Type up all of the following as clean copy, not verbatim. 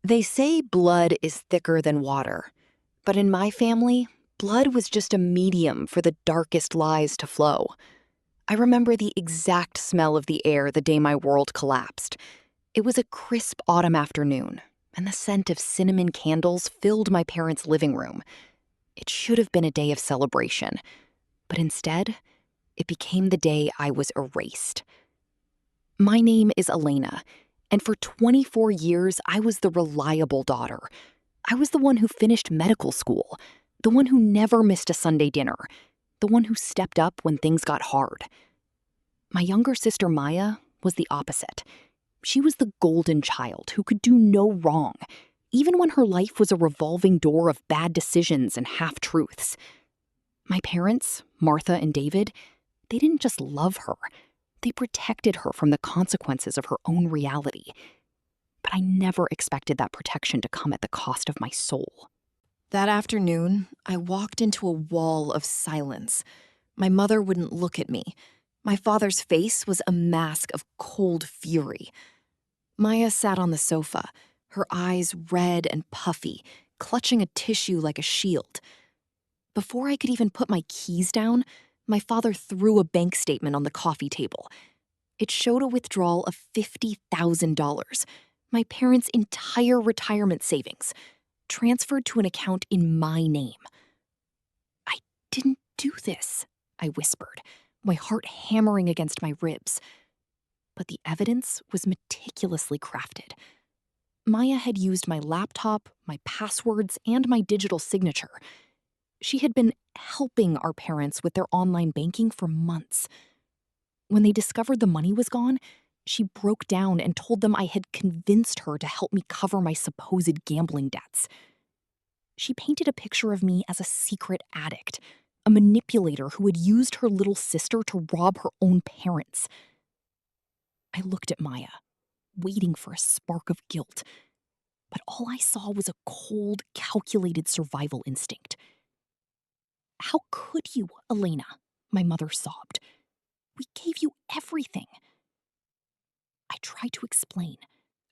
They say blood is thicker than water, but in my family, blood was just a medium for the darkest lies to flow. I remember the exact smell of the air the day my world collapsed. It was a crisp autumn afternoon, and the scent of cinnamon candles filled my parents' living room. It should have been a day of celebration, but instead, it became the day I was erased. My name is Elena, and for 24 years, I was the reliable daughter. I was the one who finished medical school, the one who never missed a Sunday dinner, the one who stepped up when things got hard. My younger sister Maya was the opposite. She was the golden child who could do no wrong, even when her life was a revolving door of bad decisions and half-truths. My parents, Martha and David, they didn't just love her. They protected her from the consequences of her own reality. But I never expected that protection to come at the cost of my soul. That afternoon, I walked into a wall of silence. My mother wouldn't look at me. My father's face was a mask of cold fury. Maya sat on the sofa, her eyes red and puffy, clutching a tissue like a shield. Before I could even put my keys down, my father threw a bank statement on the coffee table. It showed a withdrawal of $50,000, my parents' entire retirement savings, transferred to an account in my name. "I didn't do this," I whispered, my heart hammering against my ribs. But the evidence was meticulously crafted. Maya had used my laptop, my passwords, and my digital signature. She had been helping our parents with their online banking for months. When they discovered the money was gone, she broke down and told them I had convinced her to help me cover my supposed gambling debts. She painted a picture of me as a secret addict, a manipulator who had used her little sister to rob her own parents. I looked at Maya, waiting for a spark of guilt, but all I saw was a cold, calculated survival instinct. "How could you, Elena?" my mother sobbed. "We gave you everything." I tried to explain.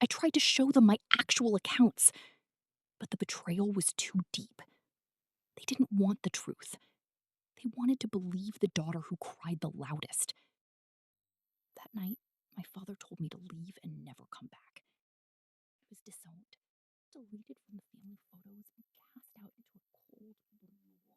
I tried to show them my actual accounts, but the betrayal was too deep. They didn't want the truth. They wanted to believe the daughter who cried the loudest. That night, my father told me to leave and never come back. I was disowned, deleted from the family photos, and cast out into a cold, lonely world.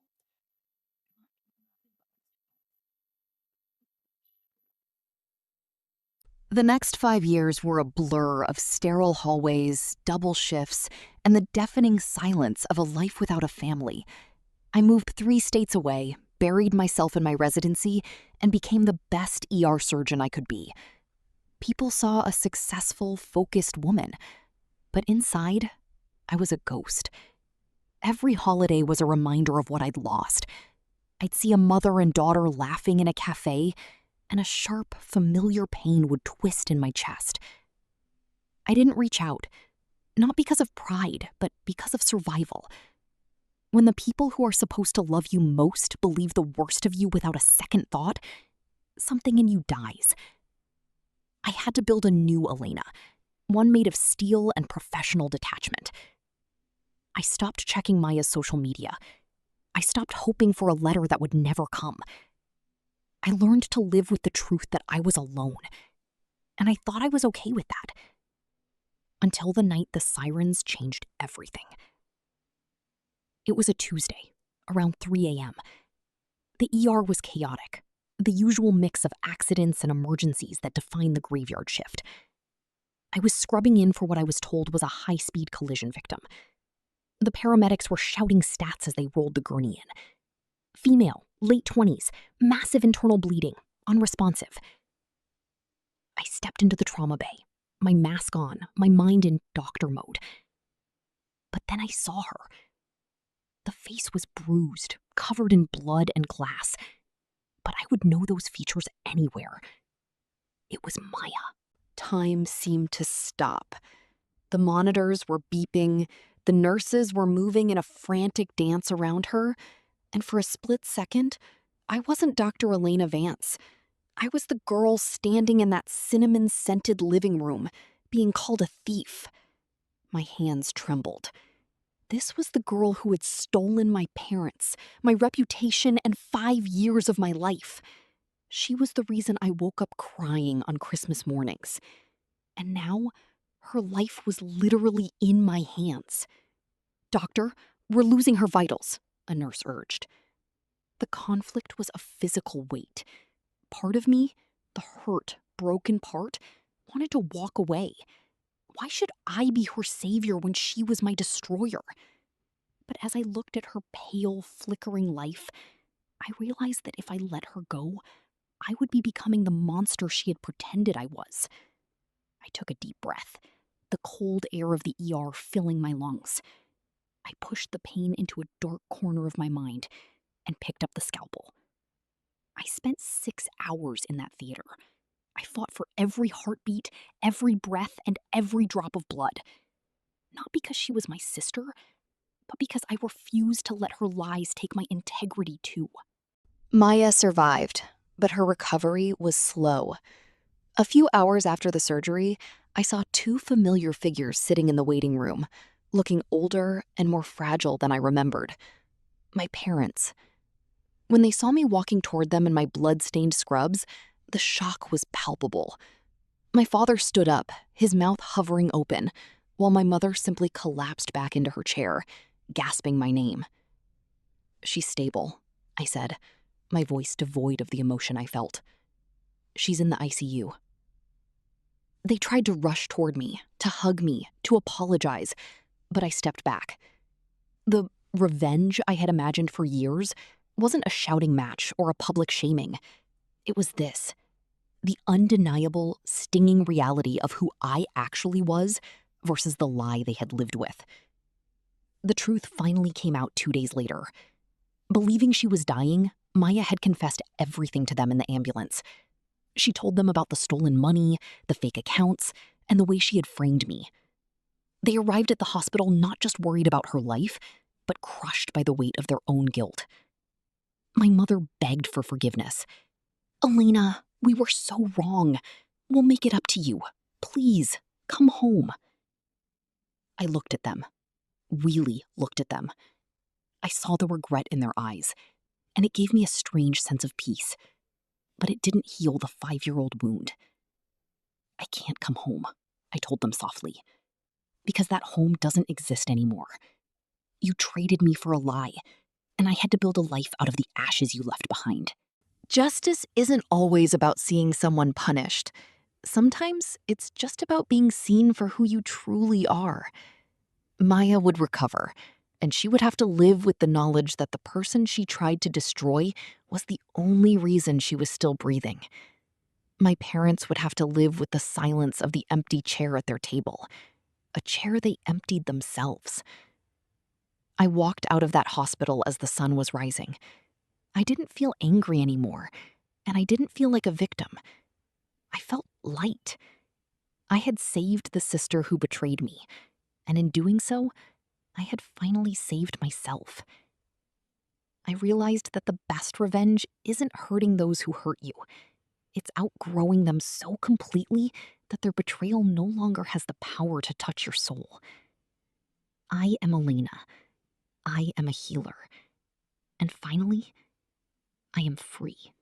The next 5 years were a blur of sterile hallways, double shifts, and the deafening silence of a life without a family. I moved 3 states away, buried myself in my residency, and became the best ER surgeon I could be. People saw a successful, focused woman, but inside, I was a ghost. Every holiday was a reminder of what I'd lost. I'd see a mother and daughter laughing in a cafe, and a sharp, familiar pain would twist in my chest. I didn't reach out, not because of pride, but because of survival. When the people who are supposed to love you most believe the worst of you without a second thought, something in you dies. I had to build a new Elena, one made of steel and professional detachment. I stopped checking Maya's social media. I stopped hoping for a letter that would never come. I learned to live with the truth that I was alone, and I thought I was okay with that. Until the night the sirens changed everything. It was a Tuesday, around 3 a.m. The ER was chaotic, the usual mix of accidents and emergencies that define the graveyard shift. I was scrubbing in for what I was told was a high-speed collision victim. The paramedics were shouting stats as they rolled the gurney in. Female, late 20s, massive internal bleeding, unresponsive. I stepped into the trauma bay, my mask on, my mind in doctor mode. But then I saw her. The face was bruised, covered in blood and glass, but I would know those features anywhere. It was Maya. Time seemed to stop. The monitors were beeping, the nurses were moving in a frantic dance around her, and for a split second, I wasn't Dr. Elena Vance. I was the girl standing in that cinnamon-scented living room, being called a thief. My hands trembled. This was the girl who had stolen my parents, my reputation, and 5 years of my life. She was the reason I woke up crying on Christmas mornings. And now, her life was literally in my hands. "Doctor, we're losing her vitals," a nurse urged. The conflict was a physical weight. Part of me, the hurt, broken part, wanted to walk away. Why should I be her savior when she was my destroyer? But as I looked at her pale, flickering life, I realized that if I let her go, I would be becoming the monster she had pretended I was. I took a deep breath, the cold air of the ER filling my lungs. I pushed the pain into a dark corner of my mind and picked up the scalpel. I spent 6 hours in that theater. I fought for every heartbeat, every breath, and every drop of blood. Not because she was my sister, but because I refused to let her lies take my integrity too. Maya survived, but her recovery was slow. A few hours after the surgery, I saw two familiar figures sitting in the waiting room, looking older and more fragile than I remembered. My parents. When they saw me walking toward them in my blood-stained scrubs, the shock was palpable. My father stood up, his mouth hovering open, while my mother simply collapsed back into her chair, gasping my name. "She's stable," I said, my voice devoid of the emotion I felt. "She's in the ICU." They tried to rush toward me, to hug me, to apologize, but I stepped back. The revenge I had imagined for years wasn't a shouting match or a public shaming. It was this: the undeniable, stinging reality of who I actually was versus the lie they had lived with. The truth finally came out 2 days later. Believing she was dying, Maya had confessed everything to them in the ambulance. She told them about the stolen money, the fake accounts, and the way she had framed me. They arrived at the hospital not just worried about her life, but crushed by the weight of their own guilt. My mother begged for forgiveness. "Elena, we were so wrong. We'll make it up to you. Please, come home." I looked at them, really looked at them. I saw the regret in their eyes, and it gave me a strange sense of peace. But it didn't heal the 5-year-old wound. "I can't come home," I told them softly, "because that home doesn't exist anymore. You traded me for a lie, and I had to build a life out of the ashes you left behind." Justice isn't always about seeing someone punished. Sometimes it's just about being seen for who you truly are. Maya would recover, and she would have to live with the knowledge that the person she tried to destroy was the only reason she was still breathing. My parents would have to live with the silence of the empty chair at their table, a chair they emptied themselves. I walked out of that hospital as the sun was rising. I didn't feel angry anymore, and I didn't feel like a victim. I felt light. I had saved the sister who betrayed me, and in doing so, I had finally saved myself. I realized that the best revenge isn't hurting those who hurt you. It's outgrowing them so completely that their betrayal no longer has the power to touch your soul. I am Elena. I am a healer. And finally, I am free.